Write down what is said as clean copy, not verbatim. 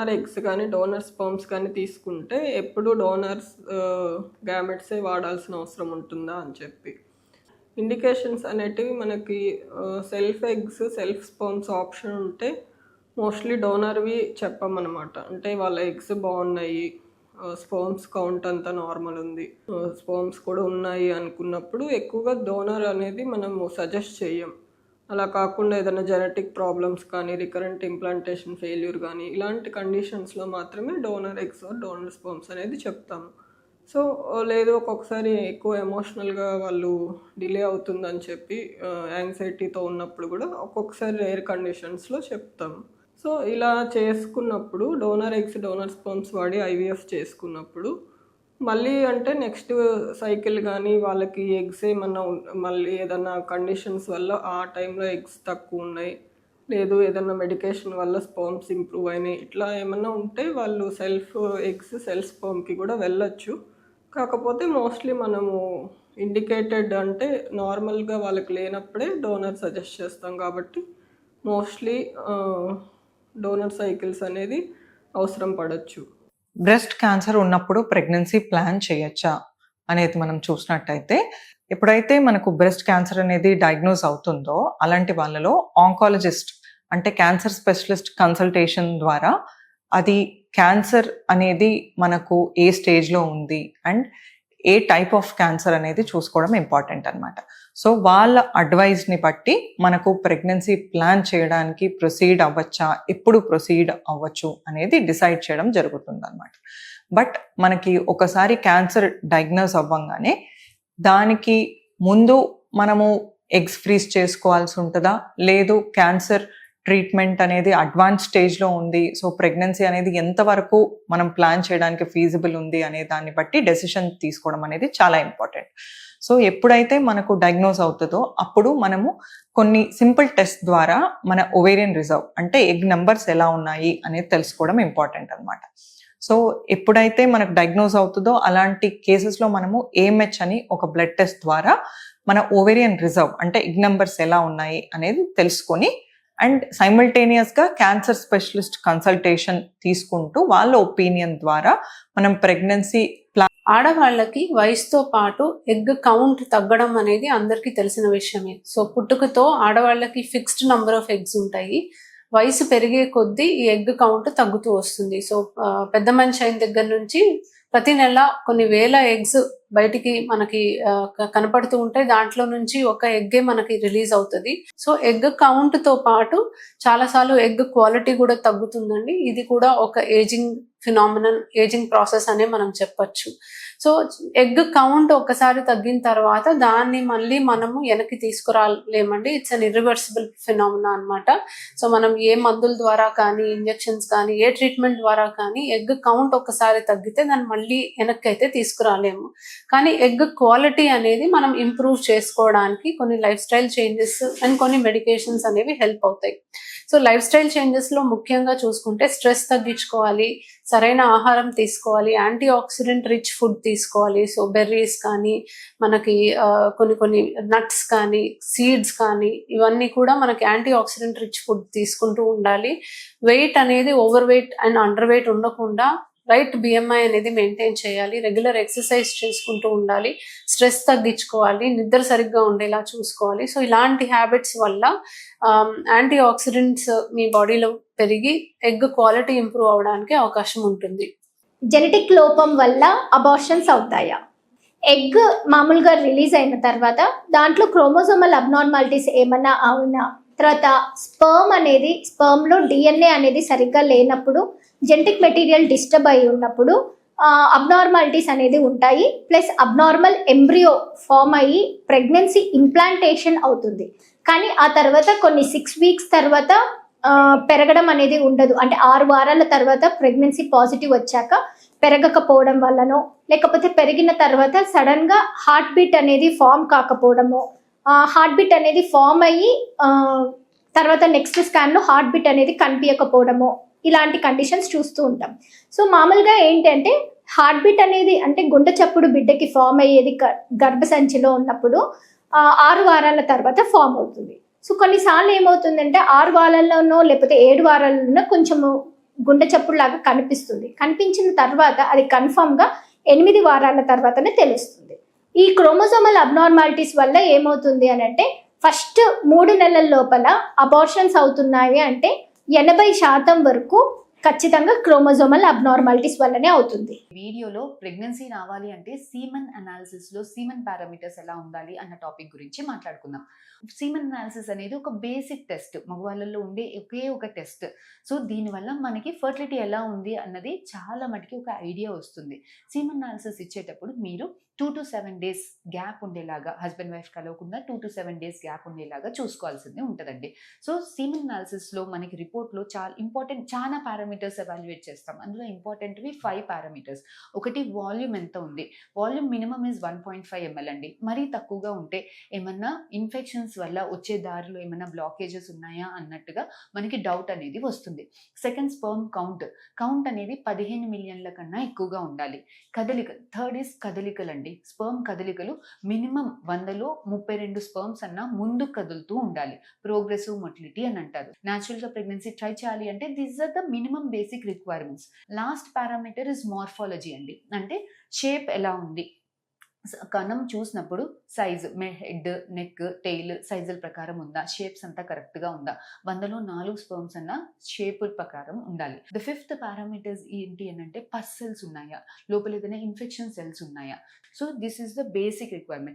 Donor eggs కానీ donor sperms కానీ తీసుకుంటే ఎప్పుడు డోనర్స్ గ్యామెట్సే వాడాల్సిన అవసరం ఉంటుందా అని చెప్పి ఇండికేషన్స్ అనేటివి మనకి self eggs self sperms option ఉంటే మోస్ట్లీ డోనర్వి చెప్పమన్నమాట. అంటే వాళ్ళ ఎగ్స్ బాగున్నాయి, స్పర్మ్స్ కౌంట్ అంతా నార్మల్ ఉంది, స్పర్మ్స్ కూడా ఉన్నాయి అనుకున్నప్పుడు ఎక్కువగా డోనర్ అనేది మనము సజెస్ట్ చేయం. అలా కాకుండా ఏదైనా జెనెటిక్ ప్రాబ్లమ్స్ కానీ రికరెంట్ ఇంప్లాంటేషన్ ఫెయిల్యూర్ కానీ ఇలాంటి కండిషన్స్లో మాత్రమే డోనర్ ఎగ్స్ డోనర్ స్పర్మ్స్ అనేది చెప్తాము. సో లేదు ఒక్కొక్కసారి ఎక్కువ ఎమోషనల్గా వాళ్ళు డిలే అవుతుందని చెప్పి యాంగ్జైటీతో ఉన్నప్పుడు కూడా ఒక్కొక్కసారి రేర్ కండిషన్స్లో చెప్తాము. సో ఇలా చేసుకున్నప్పుడు డోనర్ ఎగ్స్ డోనర్ స్పర్మ్స్ వాడి ఐవీఎఫ్ చేసుకున్నప్పుడు మళ్ళీ అంటే నెక్స్ట్ సైకిల్ కానీ వాళ్ళకి ఎగ్స్ ఏమన్నా మళ్ళీ ఏదన్నా కండిషన్స్ వల్ల ఆ టైంలో ఎగ్స్ తక్కువ ఉన్నాయి, లేదు ఏదన్నా మెడికేషన్ వల్ల స్పర్మ్స్ ఇంప్రూవ్ అయినాయి, ఇట్లా ఏమన్నా ఉంటే వాళ్ళు సెల్ఫ్ ఎగ్స్ సెల్ఫ్ స్పర్మ్కి కూడా వెళ్ళొచ్చు. కాకపోతే మోస్ట్లీ మనము ఇండికేటెడ్ అంటే నార్మల్గా వాళ్ళకి లేనప్పుడే డోనర్ సజెస్ట్ చేస్తాం కాబట్టి మోస్ట్లీ డోనర్ సైకిల్స్ అనేది అవసరం పడవచ్చు. బ్రెస్ట్ క్యాన్సర్ ఉన్నప్పుడు ప్రెగ్నెన్సీ ప్లాన్ చేయొచ్చా అనేది మనం చూసినట్టయితే, ఎప్పుడైతే మనకు బ్రెస్ట్ క్యాన్సర్ అనేది డయాగ్నోస్ అవుతుందో అలాంటి వాళ్ళలో ఆంకాలజిస్ట్ అంటే క్యాన్సర్ స్పెషలిస్ట్ కన్సల్టేషన్ ద్వారా అది క్యాన్సర్ అనేది మనకు ఏ స్టేజ్లో ఉంది and A type of cancer అనేది చూసుకోవడం ఇంపార్టెంట్ అనమాట. సో వాళ్ళ అడ్వైజ్ని బట్టి మనకు ప్రెగ్నెన్సీ ప్లాన్ చేయడానికి ప్రొసీడ్ అవ్వచ్చా, ఎప్పుడు ప్రొసీడ్ అవ్వచ్చు అనేది డిసైడ్ చేయడం జరుగుతుంది అనమాట. బట్ మనకి ఒకసారి క్యాన్సర్ డయాగ్నోస్ అవ్వగానే దానికి ముందు మనము ఎగ్స్ ఫ్రీజ్ చేసుకోవాల్సి ఉంటుందా, లేదు క్యాన్సర్ ట్రీట్మెంట్ అనేది అడ్వాన్స్ స్టేజ్లో ఉంది, సో ప్రెగ్నెన్సీ అనేది ఎంతవరకు మనం ప్లాన్ చేయడానికి ఫీజిబుల్ ఉంది అనే దాన్ని బట్టి డెసిషన్ తీసుకోవడం అనేది చాలా ఇంపార్టెంట్. సో ఎప్పుడైతే మనకు డయాగ్నోస్ అవుతుందో అప్పుడు మనము కొన్ని సింపుల్ టెస్ట్ ద్వారా మన ఓవేరియన్ రిజర్వ్ అంటే ఎగ్ నెంబర్స్ ఎలా ఉన్నాయి అనేది తెలుసుకోవడం ఇంపార్టెంట్ అనమాట. సో ఎప్పుడైతే మనకు డయాగ్నోస్ అవుతుందో అలాంటి కేసెస్లో మనము ఏఎంహెచ్ అని ఒక బ్లడ్ టెస్ట్ ద్వారా మన ఓవేరియన్ రిజర్వ్ అంటే ఎగ్ నెంబర్స్ ఎలా ఉన్నాయి అనేది తెలుసుకొని అండ్ సైమల్టేనియస్గా క్యాన్సర్ స్పెషలిస్ట్ కన్సల్టేషన్ తీసుకుంటూ వాళ్ళ ఒపీనియన్ ద్వారా మనం ప్రెగ్నెన్సీ ప్లాన్. ఆడవాళ్ళకి వయసుతో పాటు ఎగ్ కౌంట్ తగ్గడం అనేది అందరికీ తెలిసిన విషయమే. సో పుట్టుకతో ఆడవాళ్ళకి ఫిక్స్డ్ నంబర్ ఆఫ్ ఎగ్స్ ఉంటాయి. వయసు పెరిగే కొద్దీ ఈ ఎగ్ కౌంట్ తగ్గుతూ వస్తుంది. సో పెద్ద మనిషి అయిన దగ్గర నుంచి ప్రతి నెల కొన్ని వేల ఎగ్స్ బయటికి మనకి కనపడుతూ ఉంటాయి. దాంట్లో నుంచి ఒక ఎగ్గే మనకి రిలీజ్ అవుతుంది. సో ఎగ్ కౌంట్ తో పాటు చాలాసార్లు ఎగ్ క్వాలిటీ కూడా తగ్గుతుందండి. ఇది కూడా ఒక ఏజింగ్ ఫినామినల్, ఏజింగ్ ప్రాసెస్ అనే మనం చెప్పొచ్చు. సో ఎగ్ కౌంట్ ఒక్కసారి తగ్గిన తర్వాత దాన్ని మళ్ళీ మనము వెనక్కి తీసుకురాలేమండి. ఇట్స్ అన్ ఇర్రివర్సిబుల్ ఫినామినా అనమాట. సో మనం ఏ మందుల ద్వారా కానీ, ఇంజెక్షన్స్ కానీ, ఏ ట్రీట్మెంట్ ద్వారా కానీ ఎగ్ కౌంట్ ఒక్కసారి తగ్గితే దాన్ని మళ్ళీ వెనక్కి అయితే తీసుకురాలేము. కానీ ఎగ్ క్వాలిటీ అనేది మనం ఇంప్రూవ్ చేసుకోవడానికి కొన్ని లైఫ్ స్టైల్ చేంజెస్ అండ్ కొన్ని మెడికేషన్స్ అనేవి హెల్ప్ అవుతాయి. సో లైఫ్ స్టైల్ చేంజెస్లో ముఖ్యంగా చూసుకుంటే స్ట్రెస్ తగ్గించుకోవాలి, సరైన ఆహారం తీసుకోవాలి, యాంటీ ఆక్సిడెంట్ రిచ్ ఫుడ్ తీసుకోవాలి. సో బెర్రీస్ కానీ, మనకి కొన్ని నట్స్ కానీ, సీడ్స్ కానీ, ఇవన్నీ కూడా మనకి యాంటీ ఆక్సిడెంట్ రిచ్ ఫుడ్ తీసుకుంటూ ఉండాలి. వెయిట్ అనేది over weight and under weight ఉండకుండా రైట్ బిఎంఐ అనేది మెయింటైన్ చేయాలి. రెగ్యులర్ ఎక్సర్సైజ్ చేసుకుంటూ ఉండాలి. స్ట్రెస్ తగ్గించుకోవాలి, నిద్ర సరిగ్గా ఉండేలా చూసుకోవాలి. సో ఇలాంటి హ్యాబిట్స్ వల్ల యాంటీ ఆక్సిడెంట్స్ మీ బాడీలో పెరిగి ఎగ్ క్వాలిటీ ఇంప్రూవ్ అవడానికి అవకాశం ఉంటుంది. జెనెటిక్ లోపం వల్ల అబార్షన్స్ అవుతాయా? ఎగ్ మామూలుగా రిలీజ్ అయిన తర్వాత దాంట్లో క్రోమోజోమల్ అబ్నార్మాలిటీస్ ఏమన్నా అవునా, తర్వాత స్పర్మ్లో డిఎన్ఏ అనేది సరిగ్గా లేనప్పుడు, జెనెటిక్ మెటీరియల్ డిస్టర్బ్ అయి ఉన్నప్పుడు అబ్నార్మాలిటీస్ అనేది ఉంటాయి. ప్లస్ అబ్నార్మల్ ఎంబ్రియో ఫామ్ అయ్యి ప్రెగ్నెన్సీ ఇంప్లాంటేషన్ అవుతుంది. కానీ ఆ తర్వాత కొన్ని 6 weeks తర్వాత పెరగడం అనేది ఉండదు. అంటే 6 వారాల తర్వాత ప్రెగ్నెన్సీ పాజిటివ్ వచ్చాక పెరగకపోవడం వల్లనో, లేకపోతే పెరిగిన తర్వాత సడన్ గా హార్ట్ బీట్ అనేది ఫామ్ కాకపోవడమో, హార్ట్ బీట్ అనేది ఫామ్ అయ్యి తర్వాత నెక్స్ట్ స్కాన్లో హార్ట్ బీట్ అనేది కనిపించకపోవడమో, ఇలాంటి కండిషన్స్ చూస్తూ ఉంటాం. సో మామూలుగా ఏంటంటే హార్ట్ బీట్ అనేది అంటే గుండె చప్పుడు బిడ్డకి ఫామ్ అయ్యేది గర్భసంచిలో ఉన్నప్పుడు 6 వారాల తర్వాత ఫామ్ అవుతుంది. సో కొన్నిసార్లు ఏమవుతుందంటే 6 వారాల్లోనో లేకపోతే 7 వారాల్లోనో కొంచెము గుండె చప్పుడులాగా కనిపిస్తుంది. కనిపించిన తర్వాత అది కన్ఫామ్గా 8 వారాల తర్వాతనే తెలుస్తుంది. ఈ క్రోమోజోమల్ అబ్నార్మాలిటీస్ వల్ల ఏమవుతుంది అని అంటే ఫస్ట్ 3 నెలల లోపల అబార్షన్స్ అవుతున్నాయి అంటే 80% వరకు ఖచ్చితంగా క్రోమోజోమల్ అబ్నార్మాలిటీస్ వల్లనే అవుతుంది. వీడియోలో ప్రెగ్నెన్సీ రావాలి అంటే సీమన్ అనాలిసిస్ లో సీమన్ పారామీటర్స్ ఎలా ఉండాలి అన్న టాపిక్ గురించి మాట్లాడుకుందాం. సీమన్ అనాలిసిస్ అనేది ఒక బేసిక్ టెస్ట్, మగవాళ్ళలో ఉండే ఒకే ఒక టెస్ట్. సో దీనివల్ల మనకి ఫర్టిలిటీ ఎలా ఉంది అన్నది చాలా మటుకి ఒక ఐడియా వస్తుంది. సీమన్ అనాలిసిస్ ఇచ్చేటప్పుడు మీరు 2 to 7 days గ్యాప్ ఉండేలాగా, హస్బెండ్ వైఫ్ కలవకుండా 2 to 7 days గ్యాప్ ఉండేలాగా చూసుకోవాల్సింది ఉంటుందండి. సో సీమన్ అనాలిసిస్లో మనకి రిపోర్ట్లో చాలా పారామీటర్స్ ఎవాల్యుయేట్ చేస్తాం. అందులో ఇంపార్టెంట్వి 5 పారామీటర్స్. ఒకటి వాల్యూమ్ ఎంత ఉంది, వాల్యూమ్ మినిమం ఇస్ 1.5 ml అండి. మరీ తక్కువగా ఉంటే ఏమన్నా ఇన్ఫెక్షన్స్ వల్ల వచ్చే దారిలో ఏమన్నా బ్లాకేజెస్ ఉన్నాయా అన్నట్టుగా మనకి డౌట్ అనేది వస్తుంది. సెకండ్, స్పర్మ్ కౌంట్ అనేది 15 మిలియన్ల కన్నా ఎక్కువగా ఉండాలి. థర్డ్ ఇస్ కదలికలు అండి. స్పర్మ్ కదలికలు మినిమం 100లో 32 స్పర్మ్స్ అన్నా ముందు కదులుతూ ఉండాలి. ప్రోగ్రెసివ్ మొటిలిటీ అని అంటారు. న్యాచురల్ గా ప్రెగ్నెన్సీ ట్రై చేయాలి అంటే these are the minimum basic requirements. Last parameter is morphology అండి. అంటే షేప్ ఎలా ఉంది, కణం చూసినప్పుడు సైజు, హెడ్, నెక్, టెయిల్ సైజుల ప్రకారం ఉందా, షేప్స్ అంతా కరెక్ట్గా ఉందా, 100లో 4 స్పర్మ్స్ అన్న షేప్ ప్రకారం ఉండాలి. ద ఫిఫ్త్ పారామీటర్స్ ఏంటి అని అంటే పస్ సెల్స్ ఉన్నాయా, లోపల ఏదైనా ఇన్ఫెక్షన్ సెల్స్ ఉన్నాయా. So this is the basic requirement.